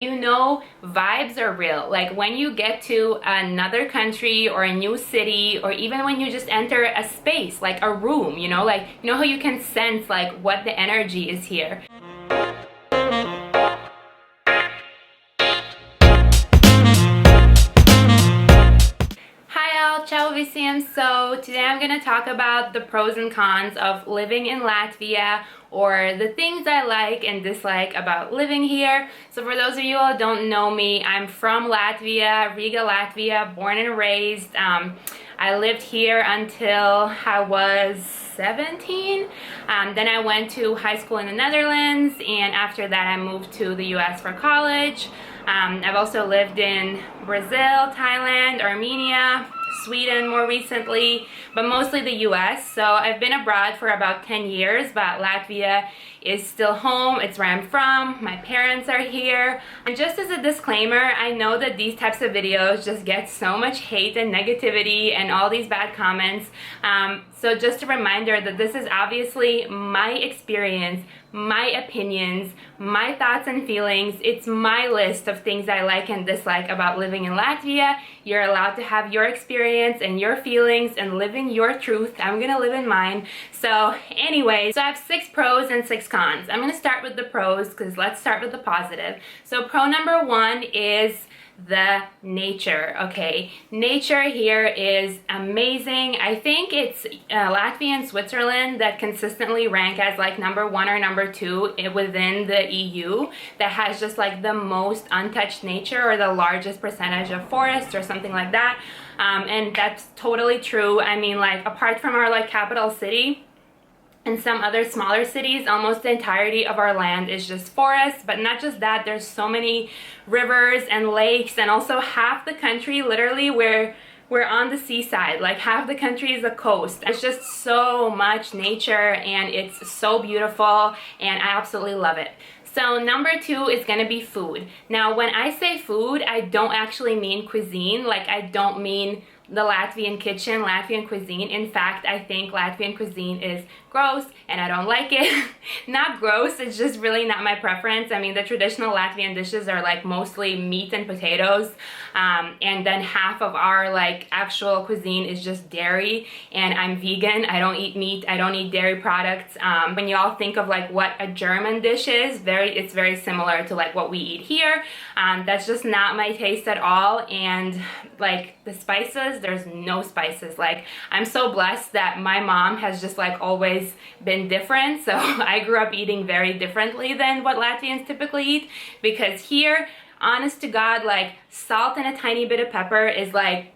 You know, vibes are real. Like when you get to another country or a new city, or even when you just enter a space, like a room, like, you know how you can sense like what the energy is here. Hi all, ciao VISIEM. So today I'm going to talk about the pros and cons of living in Latvia, or the things I like and dislike about living here. So for those of you who don't know me, I'm from Latvia, Riga, Latvia, born and raised. I lived here until I was 17. Then I went to high school in the Netherlands, and after that I moved to the US for college. I've also lived in Brazil, Thailand, Armenia, Sweden more recently, but mostly the US. So I've been abroad for about 10 years, but Latvia is still home. It's where I'm from. My parents are here. And just as a disclaimer, I know that these types of videos just get so much hate and negativity and all these bad comments. So just a reminder that this is obviously my experience, my opinions, my thoughts and feelings. It's my list of things I like and dislike about living in Latvia. You're allowed to have your experience and your feelings and live in your truth. I'm gonna live in mine. So anyway, so I have 6 pros and 6 cons. I'm gonna start with the pros because let's start with the positive. So pro number 1 is the nature. Okay, nature here is amazing. I think it's Latvia and Switzerland that consistently rank as like number 1 or number 2 within the EU that has just like the most untouched nature, or the largest percentage of forests or something like that. And that's totally true. I mean, like, apart from our like capital city and some other smaller cities, almost the entirety of our land is just forest. But not just that, there's so many rivers and lakes, and also half the country literally we're on the seaside. Like half the country is a coast. It's just so much nature and it's so beautiful, and I absolutely love it. So number 2 is gonna be food. Now when I say food, I don't actually mean cuisine. Like I don't mean the Latvian kitchen, Latvian cuisine. In fact, I think Latvian cuisine is gross and I don't like it. Not gross, it's just really not my preference. I mean, the traditional Latvian dishes are like mostly meat and potatoes, and then half of our like actual cuisine is just dairy, and I'm vegan. I don't eat meat, I don't eat dairy products. When you all think of like what a German dish is, it's very similar to like what we eat here. That's just not my taste at all. And like the spices, there's no spices. Like I'm so blessed that my mom has just like always been different, so I grew up eating very differently than what Latvians typically eat, because here, honest to God, like salt and a tiny bit of pepper is like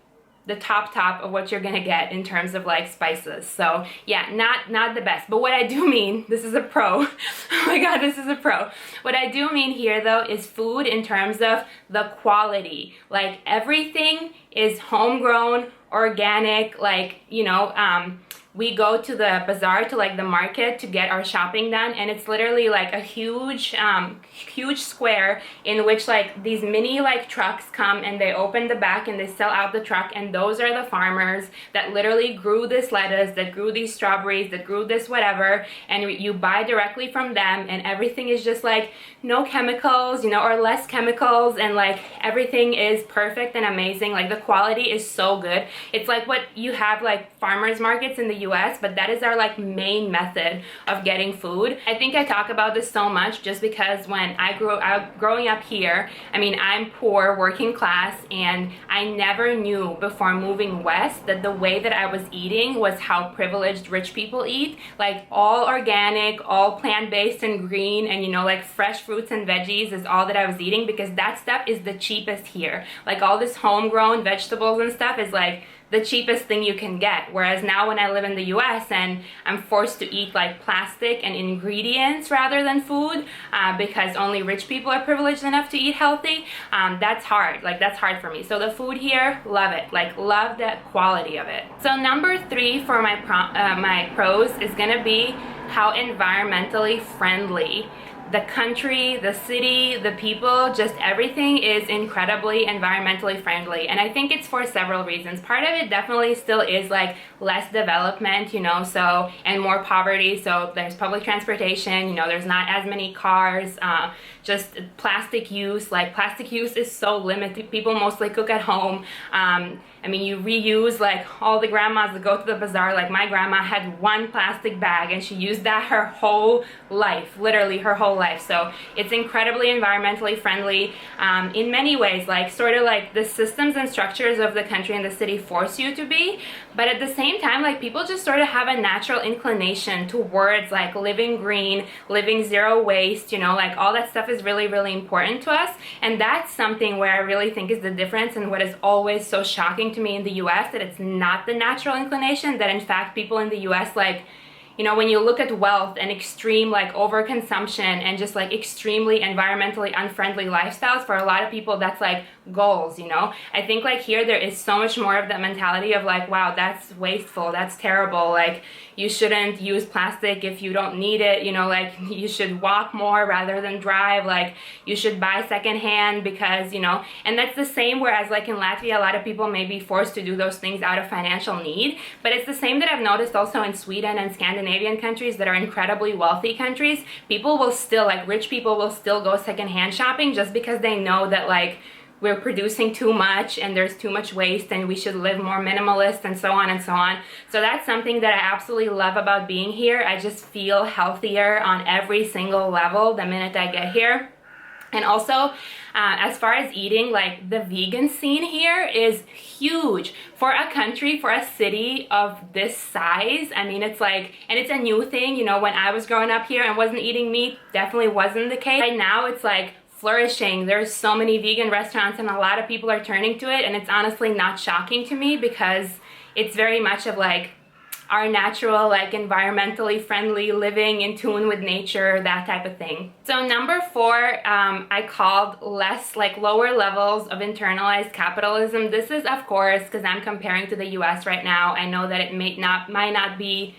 the top of what you're gonna get in terms of like spices. So yeah, not the best. But what I do mean, this is a pro. Oh my god, this is a pro. What I do mean here though is food in terms of the quality. Like everything is homegrown, organic, like, we go to the bazaar, to like the market, to get our shopping done, and it's literally like a huge square in which like these mini like trucks come, and they open the back and they sell out the truck, and those are the farmers that literally grew this lettuce, that grew these strawberries, that grew this whatever, and you buy directly from them, and everything is just like no chemicals, or less chemicals, and like everything is perfect and amazing. Like the quality is so good. It's like what you have like farmers markets in the US, but that is our like main method of getting food. I think I talk about this so much just because when I grew up, growing up here, I mean, I'm poor, working class, and I never knew before moving west that the way that I was eating was how privileged rich people eat. Like all organic, all plant-based and green, and like fresh fruits and veggies is all that I was eating, because that stuff is the cheapest here. Like all this homegrown vegetables and stuff is like the cheapest thing you can get. Whereas now when I live in the US and I'm forced to eat like plastic and ingredients rather than food, because only rich people are privileged enough to eat healthy, that's hard. Like that's hard for me. So the food here, love it. Like love the quality of it. So number 3 for my pros is gonna be how environmentally friendly the country, the city, the people, just everything is incredibly environmentally friendly. And I think it's for several reasons. Part of it definitely still is like less development, you know, so, and more poverty. So there's public transportation, you know, there's not as many cars, just plastic use, like plastic use is so limited. People mostly cook at home. I mean, you reuse, like all the grandmas that go to the bazaar, like my grandma had one plastic bag and she used that her whole life, literally her whole life. So it's incredibly environmentally friendly in many ways, like sort of like the systems and structures of the country and the city force you to be, but at the same time, like people just sort of have a natural inclination towards like living green, living zero waste, you know, like all that stuff is really, really important to us. And that's something where I really think is the difference, and what is always so shocking to me in the US, that it's not the natural inclination, that in fact people in the US, like, you know, when you look at wealth and extreme like overconsumption and just like extremely environmentally unfriendly lifestyles, for a lot of people that's like goals, you know. I think like here there is so much more of the mentality of like, wow, that's wasteful, that's terrible, like you shouldn't use plastic if you don't need it, you know, like you should walk more rather than drive, like you should buy secondhand because, you know, and that's the same, whereas like in Latvia a lot of people may be forced to do those things out of financial need, but it's the same that I've noticed also in Sweden and Scandinavian countries that are incredibly wealthy countries. People will still, like rich people will still go secondhand shopping just because they know that like we're producing too much and there's too much waste and we should live more minimalist and so on and so on. So that's something that I absolutely love about being here. I just feel healthier on every single level the minute I get here. And also, as far as eating, like the vegan scene here is huge for a country, for a city of this size. I mean, it's like, and it's a new thing, you know, when I was growing up here and wasn't eating meat, definitely wasn't the case. Right now it's like flourishing. There's so many vegan restaurants and a lot of people are turning to it, and it's honestly not shocking to me because it's very much of like our natural, like environmentally friendly living in tune with nature, that type of thing. So number 4, I called less, like lower levels of internalized capitalism. This is of course because I'm comparing to the US right now. I know that it might not be,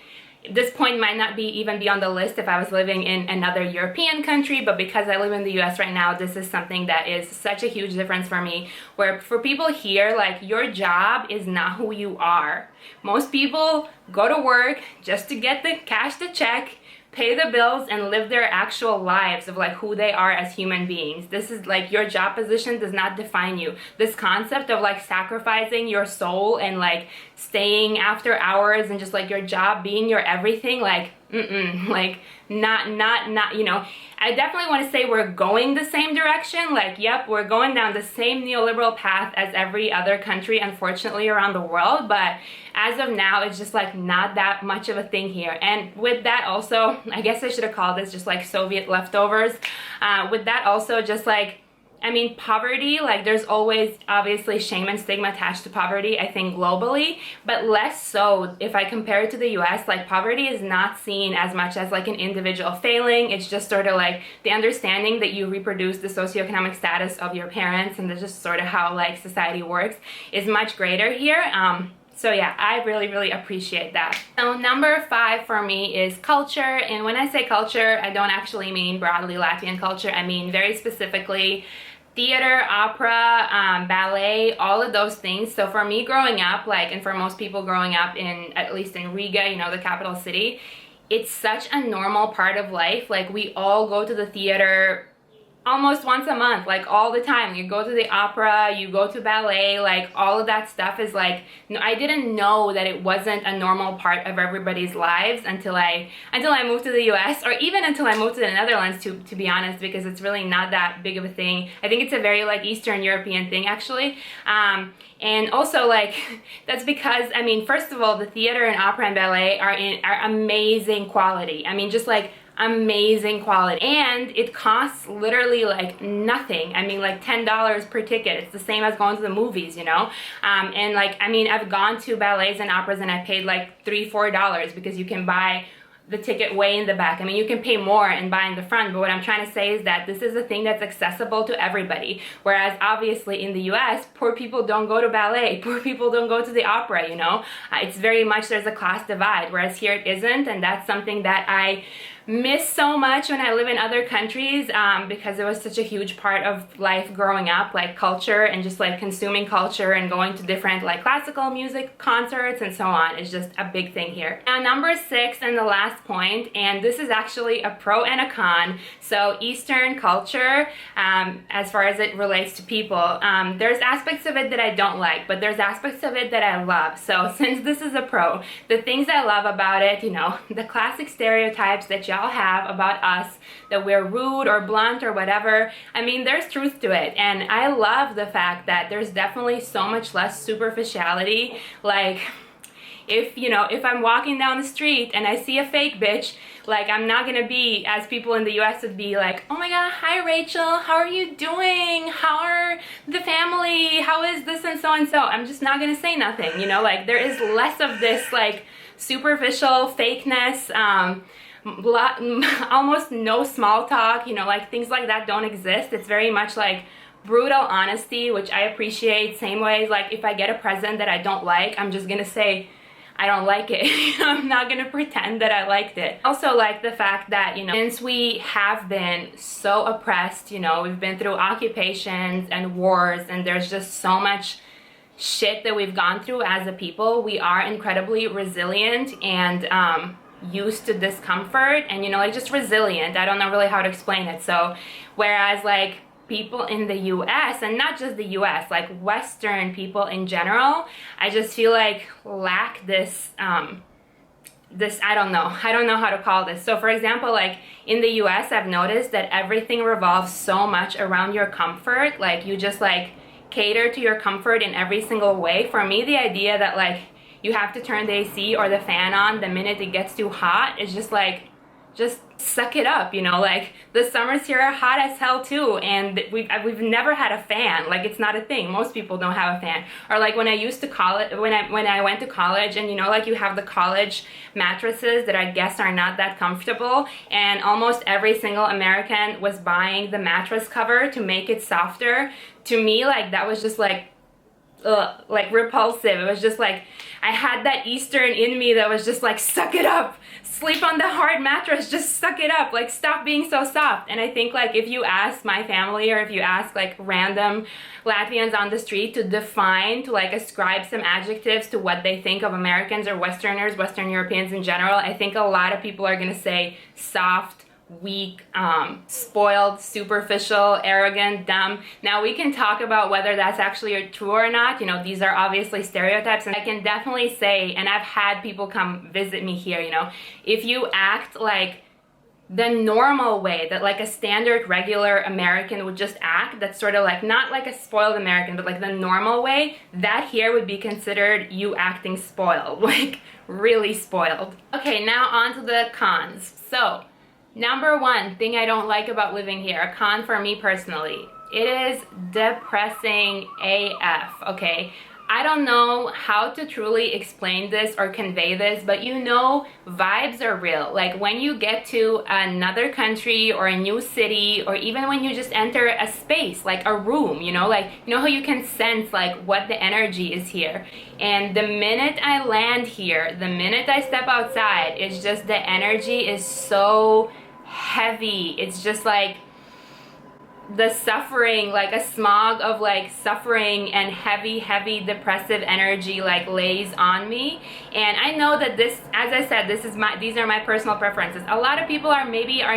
this point might not be even be on the list if I was living in another European country, but because I live in the US right now, this is something that is such a huge difference for me, where for people here, like your job is not who you are. Most people go to work just to get the cash to check, pay the bills, and live their actual lives of like who they are as human beings. This is like your job position does not define you. This concept of like sacrificing your soul and like staying after hours and just like your job being your everything, like like not, you know, I definitely want to say we're going the same direction. Like, yep, we're going down the same neoliberal path as every other country, unfortunately, around the world. But as of now, it's just like not that much of a thing here. And with that also, I guess I should have called this just like Soviet leftovers. With that also, just like, I mean, poverty, like there's always obviously shame and stigma attached to poverty, I think globally, but less so if I compare it to the US. Like poverty is not seen as much as like an individual failing. It's just sort of like the understanding that you reproduce the socioeconomic status of your parents, and that's just sort of how like society works, is much greater here. So yeah, I really, really appreciate that. So number 5 for me is culture. And when I say culture, I don't actually mean broadly Latvian culture. I mean very specifically theater, opera, ballet, all of those things. So for me growing up, like, and for most people growing up in, at least in Riga, you know, the capital city, it's such a normal part of life. Like we all go to the theater almost once a month, like all the time. You go to the opera, you go to ballet, like all of that stuff is like, I didn't know that it wasn't a normal part of everybody's lives until I moved to the US, or even until I moved to the Netherlands, to be honest, because it's really not that big of a thing. I think it's a very like Eastern European thing actually. And also like, that's because, I mean, first of all, the theater and opera and ballet are amazing quality. I mean, just like amazing quality, and it costs literally like nothing. I mean, like $10 per ticket. It's the same as going to the movies, you know. And like, I mean, I've gone to ballets and operas and I paid like $3-4 because you can buy the ticket way in the back. I mean, you can pay more and buy in the front, but what I'm trying to say is that this is a thing that's accessible to everybody. Whereas obviously in the US, poor people don't go to ballet, poor people don't go to the opera, you know. It's very much, there's a class divide, whereas here it isn't, and that's something that I miss so much when I live in other countries, because it was such a huge part of life growing up, like culture and just like consuming culture and going to different like classical music concerts and so on is just a big thing here. Now number 6 and the last point, and this is actually a pro and a con. So Eastern culture, as far as it relates to people, there's aspects of it that I don't like, but there's aspects of it that I love. So since this is a pro, the things I love about it, you know, the classic stereotypes that y'all have about us, that we're rude or blunt or whatever, I mean, there's truth to it. And I love the fact that there's definitely so much less superficiality. Like, if, you know, if I'm walking down the street and I see a fake bitch, like, I'm not gonna be, as people in the US would be like, oh my god, hi Rachel, how are you doing? How are the family? How is this and so and so? I'm just not gonna say nothing, you know, like, there is less of this, like, superficial fakeness, almost no small talk, you know, like, things like that don't exist. It's very much like brutal honesty, which I appreciate. Same way, like, if I get a present that I don't like, I'm just gonna say, I don't like it. I'm not gonna pretend that I liked it. Also like the fact that, you know, since we have been so oppressed, you know, we've been through occupations and wars, and there's just so much shit that we've gone through as a people, we are incredibly resilient and used to discomfort and, you know, like, just resilient. I don't know really how to explain it. So whereas like people in the US, and not just the US, like Western people in general, I just feel like lack this, I don't know how to call this. So for example, like in the US, I've noticed that everything revolves so much around your comfort. Like, you just like cater to your comfort in every single way. For me, the idea that like you have to turn the AC or the fan on the minute it gets too hot is just like, just suck it up, you know, like, the summers here are hot as hell too, and we've never had a fan. Like, it's not a thing. Most people don't have a fan. Or like when I used to college, when I went to college, and you know, like, you have the college mattresses that I guess are not that comfortable, and almost every single American was buying the mattress cover to make it softer. To me, like, that was just like, ugh, like repulsive. It was just like, I had that Eastern in me that was just like, suck it up, sleep on the hard mattress, just suck it up, like, stop being so soft. And I think, like, if you ask my family, or if you ask like random Latvians on the street to define, to like ascribe some adjectives to what they think of Americans or Westerners, Western Europeans in general, I think a lot of people are gonna say soft, weak, spoiled, superficial, arrogant, dumb. Now we can talk about whether that's actually true or not. You know, these are obviously stereotypes, and I can definitely say, and I've had people come visit me here, you know, if you act like the normal way that like a standard regular American would just act, that's sort of like, not like a spoiled American, but like the normal way, that here would be considered you acting spoiled, like really spoiled. Okay, now on to the cons. So number 1 thing I don't like about living here, a con for me personally, it is depressing AF, okay? I don't know how to truly explain this or convey this, but you know, vibes are real. Like, when you get to another country or a new city, or even when you just enter a space, like a room, you know, like, you know how you can sense like what the energy is here. And the minute I land here, the minute I step outside, it's just, the energy is so heavy. It's just like the suffering, like a smog of like suffering and heavy depressive energy like lays on me. And I know that this, as I said, these are my personal preferences. A lot of people are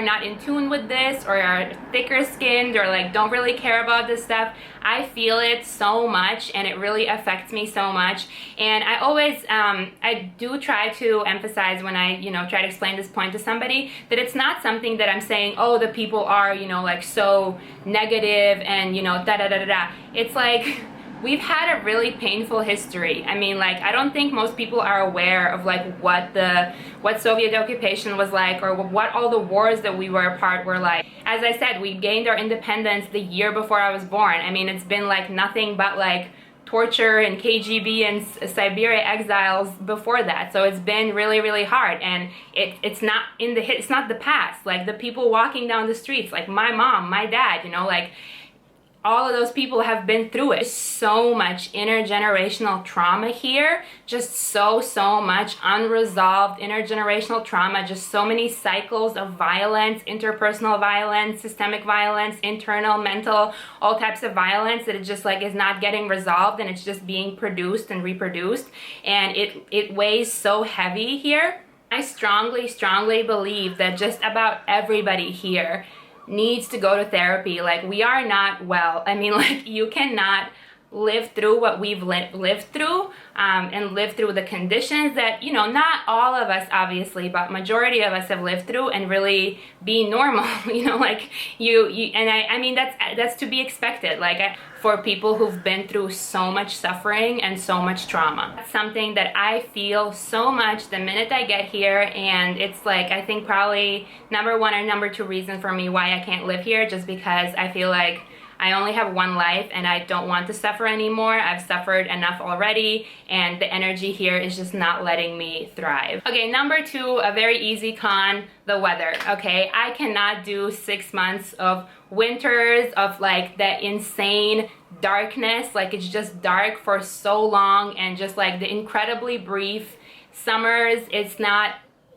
not in tune with this, or are thicker skinned, or like don't really care about this stuff. I feel it so much, and it really affects me so much. And I always I do try to emphasize when I, you know, try to explain this point to somebody, that it's not something that I'm saying, oh, the people are, you know, like so negative and, you know, da da da da da. It's like, we've had a really painful history. I mean, like, I don't think most people are aware of like what Soviet occupation was like, or what all the wars that we were a part were like. As I said, we gained our independence the year before I was born. I mean, it's been like nothing but like torture and KGB and Siberia exiles before that. So it's been really hard, and it's not the past. Like, the people walking down the streets, like my mom, my dad, you know, like all of those people have been through it. So much intergenerational trauma here, just so much unresolved intergenerational trauma, just so many cycles of violence, interpersonal violence, systemic violence, internal, mental, all types of violence that it just like is not getting resolved, and it's just being produced and reproduced, and it weighs so heavy here. I strongly believe that just about everybody here needs to go to therapy. Like, we are not well. I mean, like, you cannot live through what we've lived through, and live through the conditions that, you know, not all of us obviously, but majority of us have lived through, and really be normal. You know, like I mean, that's to be expected, like, for people who've been through so much suffering and so much trauma. That's something that I feel so much the minute I get here, and it's like, I think probably number one or number two reason for me why I can't live here, just because I feel like I only have one life and I don't want to suffer anymore. I've suffered enough already, and the energy here is just not letting me thrive. Okay, number two, a very easy con, the weather. Okay, I cannot do 6 months of winters of like the insane darkness, like it's just dark for so long, and just like the incredibly brief summers. It's not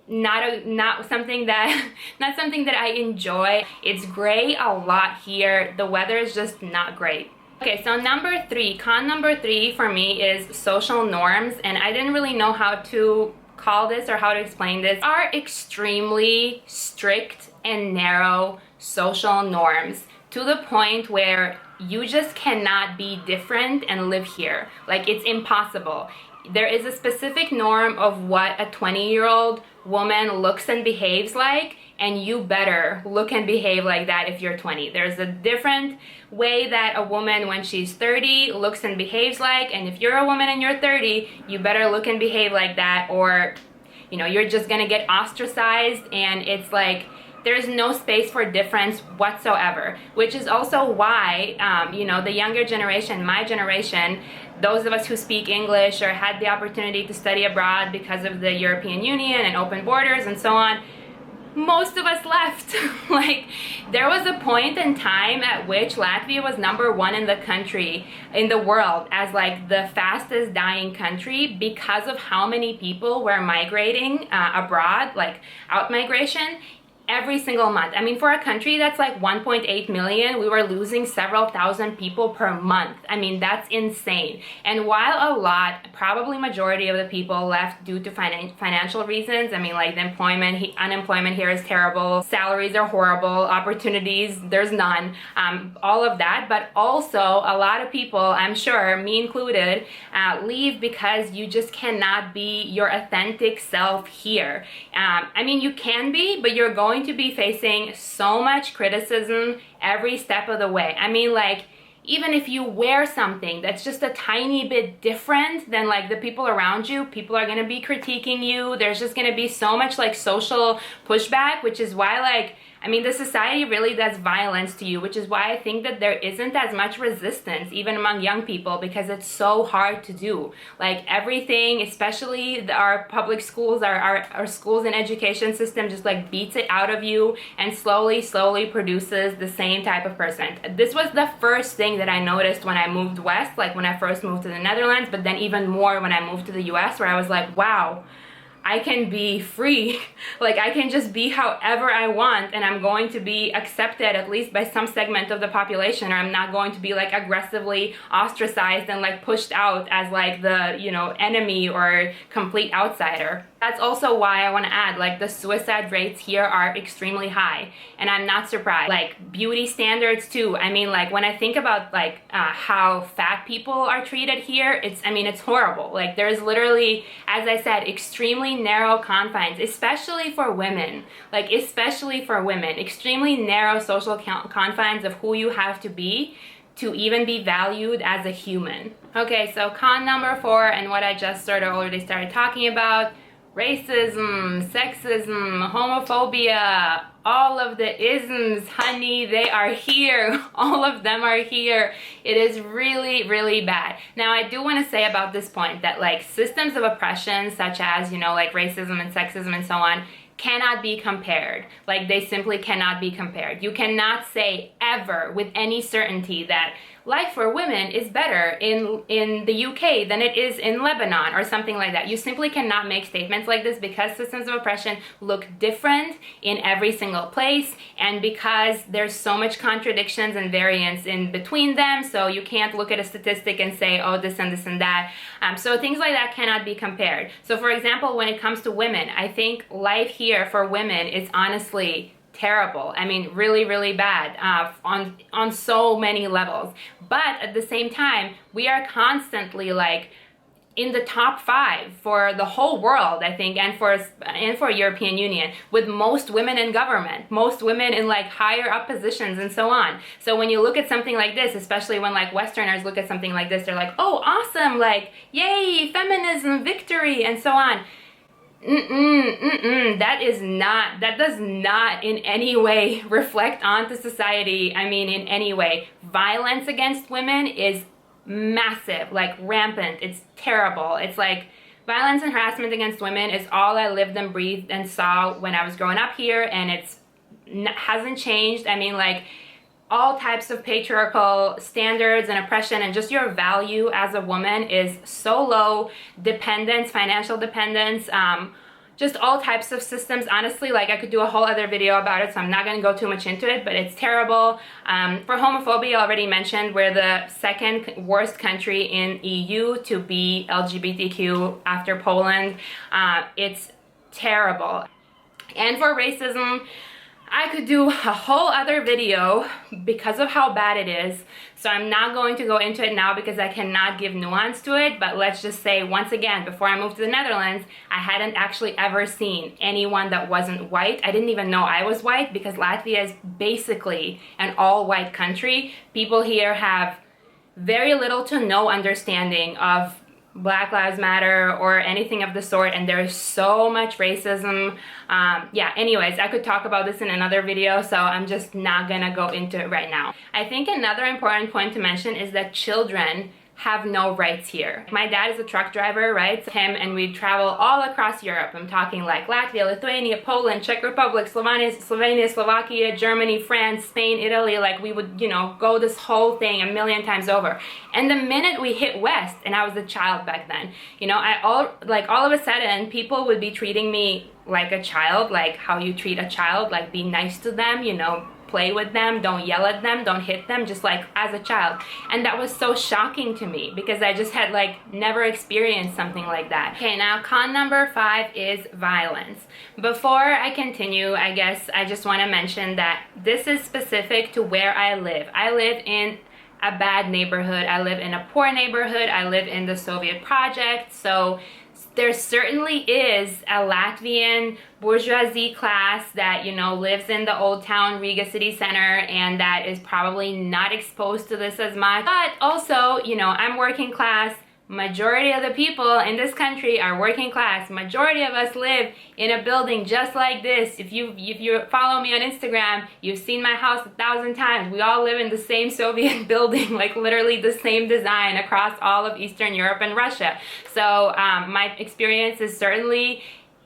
something that I enjoy. It's gray a lot here. The weather is just not great. Okay, so number three, con number three for me is social norms, and I didn't really know how to call this or how to explain this. Are extremely strict and narrow social norms to the point where you just cannot be different and live here. Like, it's impossible. There is a specific norm of what a 20-year-old woman looks and behaves like, and you better look and behave like that if you're 20. There's a different way that a woman when she's 30 looks and behaves like, and if you're a woman and you're 30, you better look and behave like that, or, you know, you're just gonna get ostracized. And it's like, there's no space for difference whatsoever, which is also why, you know, the younger generation, my generation, those of us who speak English or had the opportunity to study abroad because of the European Union and open borders and so on, most of us left. Like, there was a point in time at which Latvia was #1 in the country, in the world, as like the fastest dying country because of how many people were migrating abroad, like out migration, every single month. I mean, for a country that's like 1.8 million, we were losing several thousand people per month. I mean, that's insane. And while a lot, probably majority of the people left due to financial reasons, I mean, like the unemployment here is terrible, salaries are horrible, opportunities, there's none, all of that. But also a lot of people, I'm sure, me included, leave because you just cannot be your authentic self here. I mean, you can be, but you're going to be facing so much criticism every step of the way. I mean, like, even if you wear something that's just a tiny bit different than like the people around you, people are gonna be critiquing you. There's just gonna be so much like social pushback, which is why, like, I mean, the society really does violence to you, which is why I think that there isn't as much resistance even among young people, because it's so hard to do. Like, everything, especially our public schools, our schools and education system just like beats it out of you and slowly produces the same type of person. This was the first thing that I noticed when I moved west, like when I first moved to the Netherlands, but then even more when I moved to the US, where I was like, wow, I can be free. Like, I can just be however I want, and I'm going to be accepted at least by some segment of the population, or I'm not going to be like aggressively ostracized and like pushed out as like the, you know, enemy or complete outsider. That's also why I want to add, like, the suicide rates here are extremely high, and I'm not surprised. Like, beauty standards too. I mean, like, when I think about like how fat people are treated here, I mean, it's horrible. Like, there's literally, as I said, extremely narrow confines, especially for women. Like, especially for women, extremely narrow social confines of who you have to be to even be valued as a human. Okay, so con number 4, and what I just sort of already started talking about: racism, sexism, homophobia, all of the isms, honey, they are here. All of them are here. It is really bad. Now, I do want to say about this point that, like, systems of oppression such as, you know, like racism and sexism and so on, cannot be compared. Like, they simply cannot be compared. You cannot say ever with any certainty that life for women is better in the UK than it is in Lebanon or something like that. You simply cannot make statements like this because systems of oppression look different in every single place, and because there's so much contradictions and variance in between them, so you can't look at a statistic and say, oh, this and this and that. So things like that cannot be compared. So for example, when it comes to women, I think life here for women is honestly terrible. I mean, really, really bad on so many levels. But at the same time, we are constantly like in the top 5 for the whole world, I think, and for European Union, with most women in government, most women in like higher up positions and so on. So when you look at something like this, especially when like Westerners look at something like this, they're like, oh, awesome, like, yay, feminism, victory, and so on. That does not in any way reflect onto society. I mean, in any way. Violence against women is massive, like rampant. It's terrible. It's like violence and harassment against women is all I lived and breathed and saw when I was growing up here, and hasn't changed. I mean, like, all types of patriarchal standards and oppression, and just your value as a woman is so low. Dependence, financial dependence, just all types of systems. Honestly, like, I could do a whole other video about it, so I'm not going to go too much into it, but it's terrible. For homophobia, I already mentioned we're the second worst country in EU to be LGBTQ after Poland. It's terrible. And for racism, I could do a whole other video because of how bad it is, so I'm not going to go into it now because I cannot give nuance to it. But let's just say, once again, before I moved to the Netherlands, I hadn't actually ever seen anyone that wasn't white. I didn't even know I was white because Latvia is basically an all-white country. People here have very little to no understanding of Black Lives Matter or anything of the sort, and there's so much racism. Yeah, anyways, I could talk about this in another video, so I'm just not gonna go into it right now. I think another important point to mention is that children have no rights here. My dad is a truck driver, right? So him and we travel all across Europe. I'm talking like Latvia, Lithuania, Poland, Czech Republic, Slovenia, Slovakia, Germany, France, Spain, Italy. Like, we would, you know, go this whole thing a million times over. And the minute we hit West, and I was a child back then, you know, all of a sudden people would be treating me like a child, like how you treat a child, like be nice to them, you know, play with them, don't yell at them, don't hit them, just like as a child. And that was so shocking to me because I just had like never experienced something like that. Okay, now con number 5 is violence. Before I continue, I guess I just want to mention that this is specific to where I live. I live in a bad neighborhood. I live in a poor neighborhood. I live in the Soviet project. So there certainly is a Latvian bourgeoisie class that, you know, lives in the old town Riga city center, and that is probably not exposed to this as much. But also, you know, I'm working class. Majority of the people in this country are working class. Majority of us live in a building just like this. If you follow me on Instagram, you've seen my house 1,000 times. We all live in the same Soviet building, like literally the same design across all of Eastern Europe and Russia. So my experience is certainly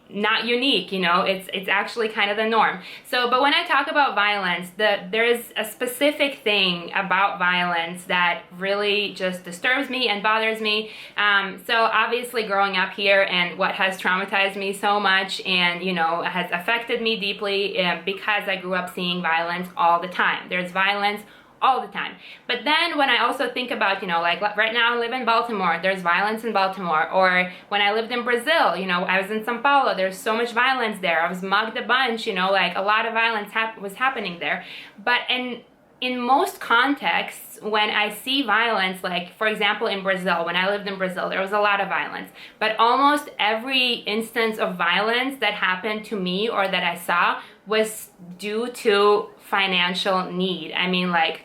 not unique, you know, it's actually kind of the norm. So, but when I talk about violence, there is a specific thing about violence that really just disturbs me and bothers me. So obviously growing up here, and what has traumatized me so much and, you know, has affected me deeply because I grew up seeing violence all the time. There's violence all the time. But then when I also think about, you know, like right now I live in Baltimore, there's violence in Baltimore. Or when I lived in Brazil, you know, I was in Sao Paulo, there's so much violence there. I was mugged a bunch, you know, like a lot of violence was happening there. But in most contexts, when I see violence, like for example in Brazil, when I lived in Brazil, there was a lot of violence. But almost every instance of violence that happened to me or that I saw was due to financial need. I mean, like,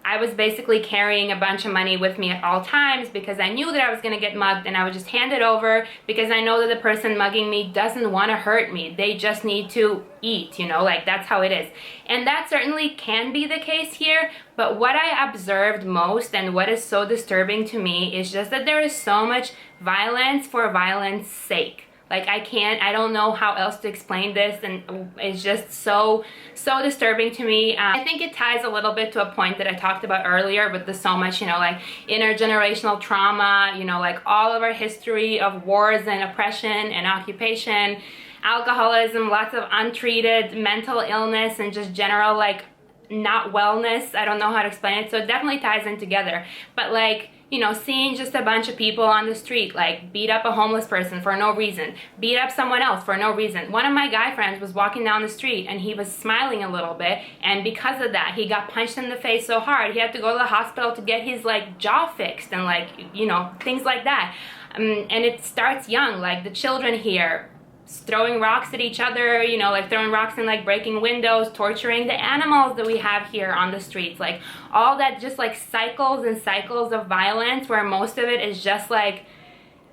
I was basically carrying a bunch of money with me at all times because I knew that I was going to get mugged, and I would just hand it over because I know that the person mugging me doesn't want to hurt me. They just need to eat, you know, like that's how it is. And that certainly can be the case here, but what I observed most and what is so disturbing to me is just that there is so much violence for violence sake. Like I don't know how else to explain this, and it's just so disturbing to me. I think it ties a little bit to a point that I talked about earlier with the so much, you know, like intergenerational trauma, you know, like all of our history of wars and oppression and occupation, alcoholism, lots of untreated mental illness, and just general like not wellness. I don't know how to explain it, so it definitely ties in together. But like, you know, seeing just a bunch of people on the street like beat up a homeless person for no reason, beat up someone else for no reason. One of my guy friends was walking down the street and he was smiling a little bit, and because of that he got punched in the face so hard he had to go to the hospital to get his like jaw fixed, and like, you know, things like that. And it starts young, like the children here throwing rocks at each other, you know, like throwing rocks and like breaking windows, torturing the animals that we have here on the streets, like all that, just like cycles and cycles of violence, where most of it is just like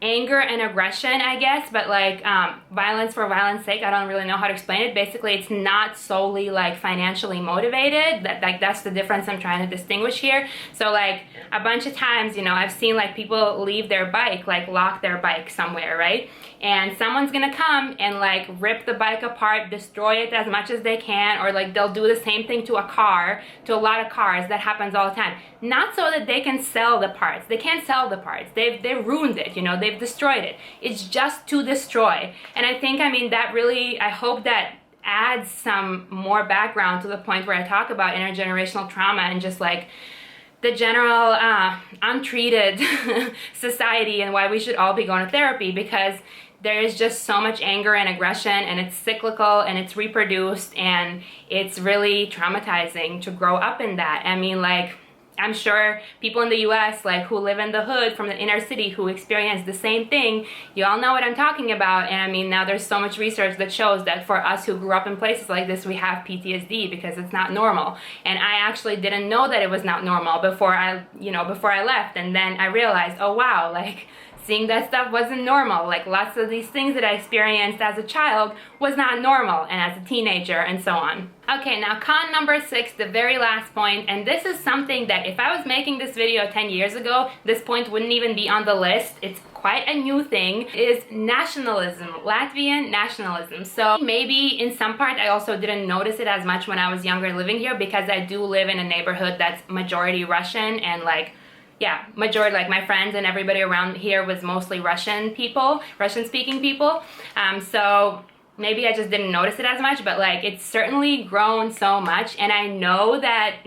anger and aggression, I guess, but like violence for violence sake. I don't really know how to explain it. Basically, it's not solely like financially motivated. That's the difference I'm trying to distinguish here. So like a bunch of times, you know, I've seen like people leave their bike, like lock their bike somewhere, right? And someone's gonna come and like rip the bike apart, destroy it as much as they can, or like they'll do the same thing to a car, to a lot of cars. That happens all the time. Not so that they can sell the parts. They can't sell the parts. They've ruined it, you know, they've destroyed it. It's just to destroy. And I think, I mean, that really, I hope that adds some more background to the point where I talk about intergenerational trauma and just like the general untreated society, and why we should all be going to therapy, because there is just so much anger and aggression, and it's cyclical and it's reproduced, and it's really traumatizing to grow up in that. I mean, like, I'm sure people in the US, like, who live in the hood from the inner city, who experience the same thing, you all know what I'm talking about. And I mean, now there's so much research that shows that for us who grew up in places like this, we have PTSD because it's not normal. And I actually didn't know that it was not normal before I left. And then I realized, oh wow, like, seeing that stuff wasn't normal. Like, lots of these things that I experienced as a child was not normal, and as a teenager, and so on. Okay, now con number 6, the very last point, and this is something that if I was making this video 10 years ago, this point wouldn't even be on the list. It's quite a new thing, is nationalism, Latvian nationalism. So maybe in some part I also didn't notice it as much when I was younger living here, because I do live in a neighborhood that's majority Russian, and like, yeah, majority, like my friends and everybody around here was mostly Russian people, Russian speaking people. So maybe I just didn't notice it as much, but like, it's certainly grown so much. And I know that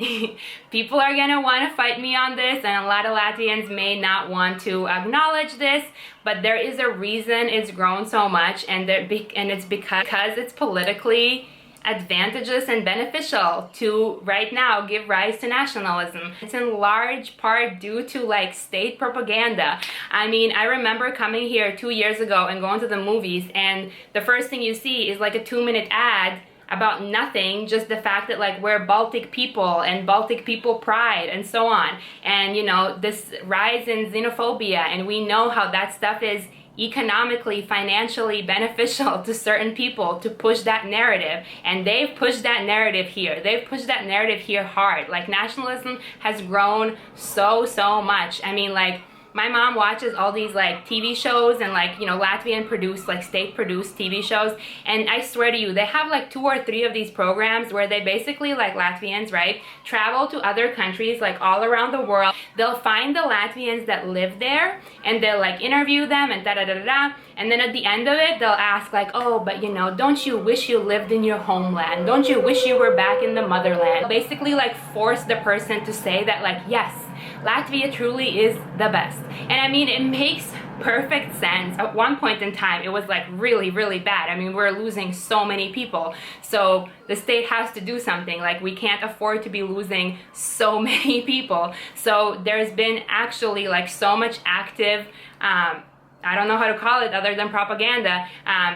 people are gonna wanna fight me on this, and a lot of Latvians may not want to acknowledge this, but there is a reason it's grown so much, and it's because it's politically advantageous and beneficial to right now give rise to nationalism. It's in large part due to like state propaganda. I mean, I remember coming here 2 years ago and going to the movies, and the first thing you see is like a 2-minute ad about nothing, just the fact that like we're Baltic people and Baltic people pride and so on, and you know, this rise in xenophobia, and we know how that stuff is economically, financially beneficial to certain people to push that narrative. And they've pushed that narrative here. They've pushed that narrative here hard. Like, nationalism has grown so much. I mean, like, my mom watches all these like TV shows and like, you know, Latvian produced, like state produced TV shows, and I swear to you, they have like 2 or 3 of these programs where they basically, like, Latvians, right, travel to other countries like all around the world. They'll find the Latvians that live there and they'll like interview them and da-da-da-da-da, and then at the end of it they'll ask like, oh, but you know, don't you wish you lived in your homeland? Don't you wish you were back in the motherland? Basically like force the person to say that like, yes, Latvia truly is the best. And I mean, it makes perfect sense. At one point in time, it was like really bad. I mean, we're losing so many people. So the state has to do something. Like, we can't afford to be losing so many people. So there's been actually like so much active, I don't know how to call it other than propaganda,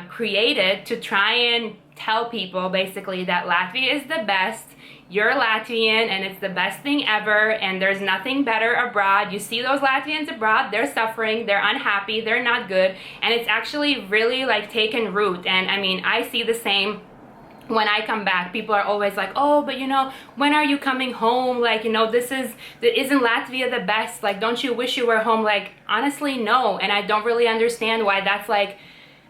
created to try and tell people basically that Latvia is the best. You're Latvian and it's the best thing ever, and there's nothing better abroad. You see those Latvians abroad, they're suffering, they're unhappy, they're not good, and it's actually really like taken root. And I mean, I see the same when I come back. People are always like, oh, but you know, when are you coming home? Like, you know, isn't Latvia the best? Like, don't you wish you were home? Like, honestly, no. And I don't really understand why that's like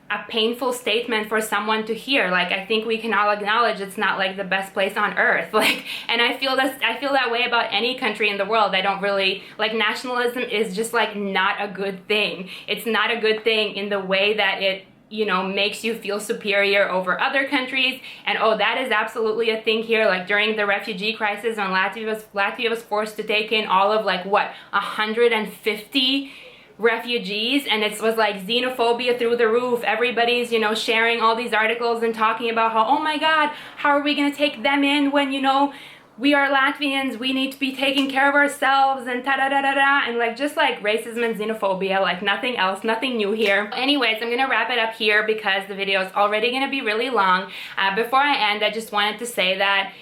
a painful statement for someone to hear. Like, I think we can all acknowledge it's not like the best place on earth. Like, and I feel that way about any country in the world. I don't really, like, nationalism is just like not a good thing. It's not a good thing in the way that it, you know, makes you feel superior over other countries. And oh, that is absolutely a thing here. Like during the refugee crisis when Latvia was forced to take in all of like what, 150 refugees, and it was like xenophobia through the roof. Everybody's, you know, sharing all these articles and talking about how, oh my god, how are we gonna take them in when, you know, we are Latvians, we need to be taking care of ourselves, and ta-da-da-da-da, and like just like racism and xenophobia, like nothing else, nothing new here. Anyways, I'm gonna wrap it up here because the video is already gonna be really long. Before I end, I just wanted to say that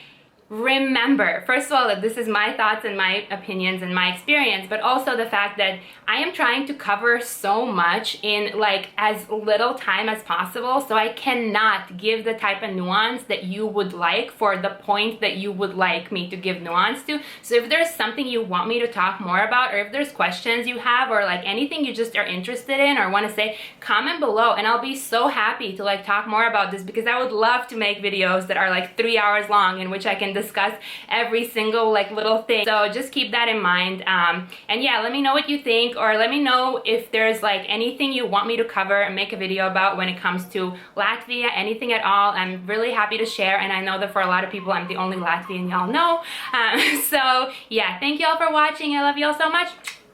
remember, first of all, that this is my thoughts and my opinions and my experience, but also the fact that I am trying to cover so much in like as little time as possible, so I cannot give the type of nuance that you would like for the point that you would like me to give nuance to. So if there's something you want me to talk more about, or if there's questions you have, or like anything you just are interested in or want to say, comment below, and I'll be so happy to like talk more about this, because I would love to make videos that are like 3 hours long in which I can discuss every single like little thing. So just keep that in mind. And yeah, let me know what you think, or let me know if there's like anything you want me to cover and make a video about when it comes to Latvia, anything at all. I'm really happy to share, and I know that for a lot of people I'm the only Latvian y'all know. So yeah, thank y'all for watching. I love y'all so much.